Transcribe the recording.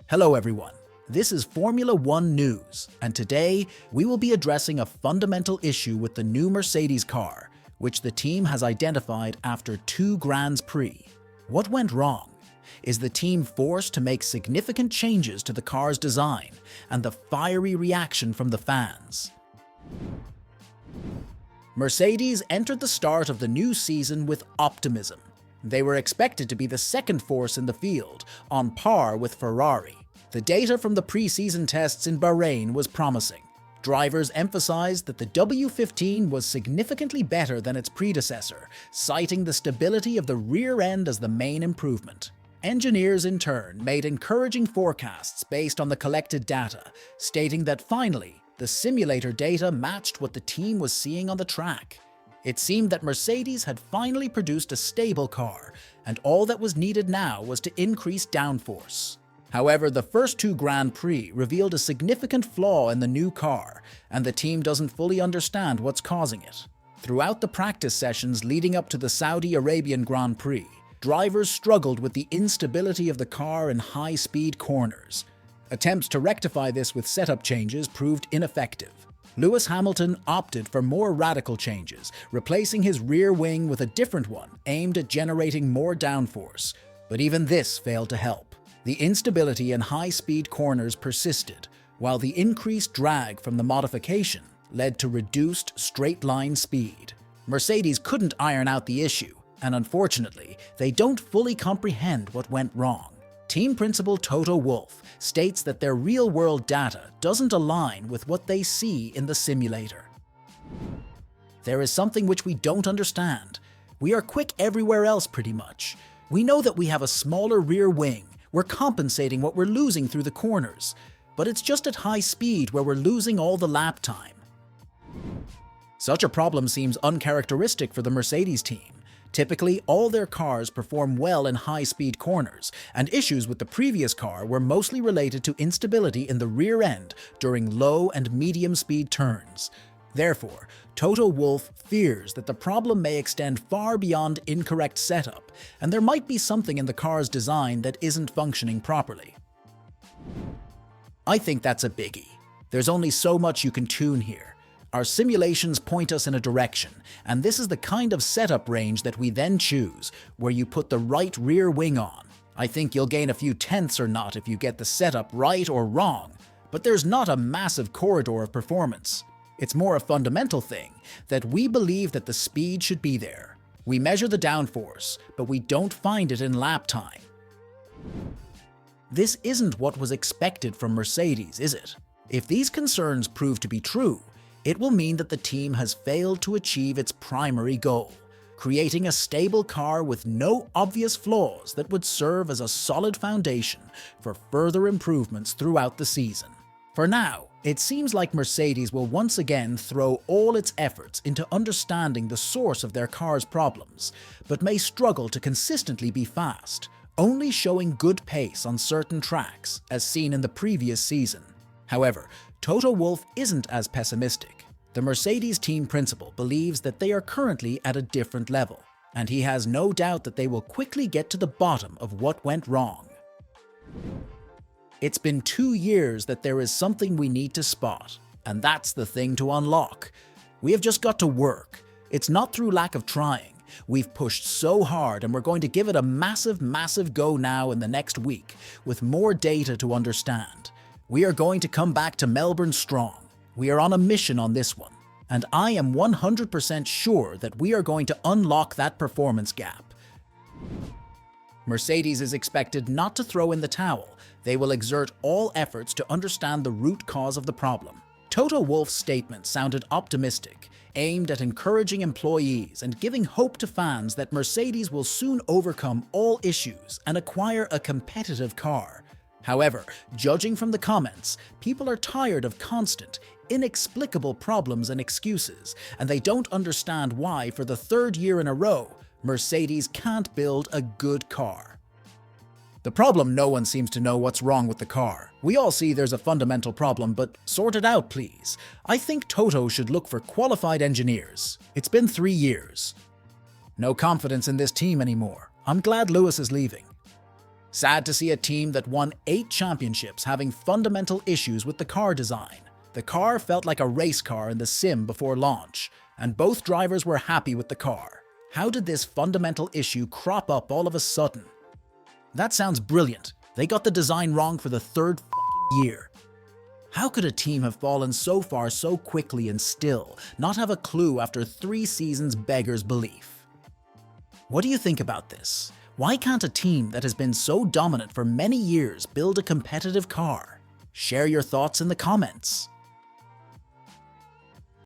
Hello everyone, this is Formula One News, and today we will be addressing a fundamental issue with the new Mercedes car, which the team has identified after 2 Grands Prix. What went wrong? Is the team forced to make significant changes to the car's design, and the fiery reaction from the fans? Mercedes entered the start of the new season with optimism. They were expected to be the second force in the field, on par with Ferrari. The data from the preseason tests in Bahrain was promising. Drivers emphasized that the W15 was significantly better than its predecessor, citing the stability of the rear end as the main improvement. Engineers, in turn, made encouraging forecasts based on the collected data, stating that finally, the simulator data matched what the team was seeing on the track. It seemed that Mercedes had finally produced a stable car, and all that was needed now was to increase downforce. However, the first 2 Grand Prix revealed a significant flaw in the new car, and the team doesn't fully understand what's causing it. Throughout the practice sessions leading up to the Saudi Arabian Grand Prix, drivers struggled with the instability of the car in high-speed corners. Attempts to rectify this with setup changes proved ineffective. Lewis Hamilton opted for more radical changes, replacing his rear wing with a different one aimed at generating more downforce, but even this failed to help. The instability in high-speed corners persisted, while the increased drag from the modification led to reduced straight-line speed. Mercedes couldn't iron out the issue, and unfortunately, they don't fully comprehend what went wrong. Team principal Toto Wolff states that their real-world data doesn't align with what they see in the simulator. There is something which we don't understand. We are quick everywhere else pretty much. We know that we have a smaller rear wing. We're compensating what we're losing through the corners, but it's just at high speed where we're losing all the lap time. Such a problem seems uncharacteristic for the Mercedes team. Typically, all their cars perform well in high-speed corners, and issues with the previous car were mostly related to instability in the rear end during low and medium-speed turns. Therefore, Toto Wolff fears that the problem may extend far beyond incorrect setup, and there might be something in the car's design that isn't functioning properly. I think that's a biggie. There's only so much you can tune here. Our simulations point us in a direction, and this is the kind of setup range that we then choose, where you put the right rear wing on. I think you'll gain a few tenths or not if you get the setup right or wrong, but there's not a massive corridor of performance. It's more a fundamental thing, that we believe that the speed should be there. We measure the downforce, but we don't find it in lap time. This isn't what was expected from Mercedes, is it? If these concerns prove to be true, it will mean that the team has failed to achieve its primary goal, creating a stable car with no obvious flaws that would serve as a solid foundation for further improvements throughout the season. For now, it seems like Mercedes will once again throw all its efforts into understanding the source of their car's problems, but may struggle to consistently be fast, only showing good pace on certain tracks, as seen in the previous season. However, Toto Wolff isn't as pessimistic. The Mercedes team principal believes that they are currently at a different level, and he has no doubt that they will quickly get to the bottom of what went wrong. It's been 2 years that there is something we need to spot, and that's the thing to unlock. We have just got to work. It's not through lack of trying. We've pushed so hard, and we're going to give it a massive go now in the next week, with more data to understand. We are going to come back to Melbourne strong. We are on a mission on this one, and I am 100% sure that we are going to unlock that performance gap. Mercedes is expected not to throw in the towel. They will exert all efforts to understand the root cause of the problem. Toto Wolff's statement sounded optimistic, aimed at encouraging employees and giving hope to fans that Mercedes will soon overcome all issues and acquire a competitive car. However, judging from the comments, people are tired of constant, inexplicable problems and excuses, and they don't understand why, for the 3rd year in a row, Mercedes can't build a good car. The problem: no one seems to know what's wrong with the car. We all see there's a fundamental problem, but sort it out, please. I think Toto should look for qualified engineers. It's been 3 years. No confidence in this team anymore. I'm glad Lewis is leaving. Sad to see a team that won 8 championships having fundamental issues with the car design. The car felt like a race car in the sim before launch, and both drivers were happy with the car. How did this fundamental issue crop up all of a sudden? That sounds brilliant. They got the design wrong for the 3rd year. How could a team have fallen so far so quickly and still not have a clue after 3 seasons beggars belief? What do you think about this? Why can't a team that has been so dominant for many years build a competitive car? Share your thoughts in the comments.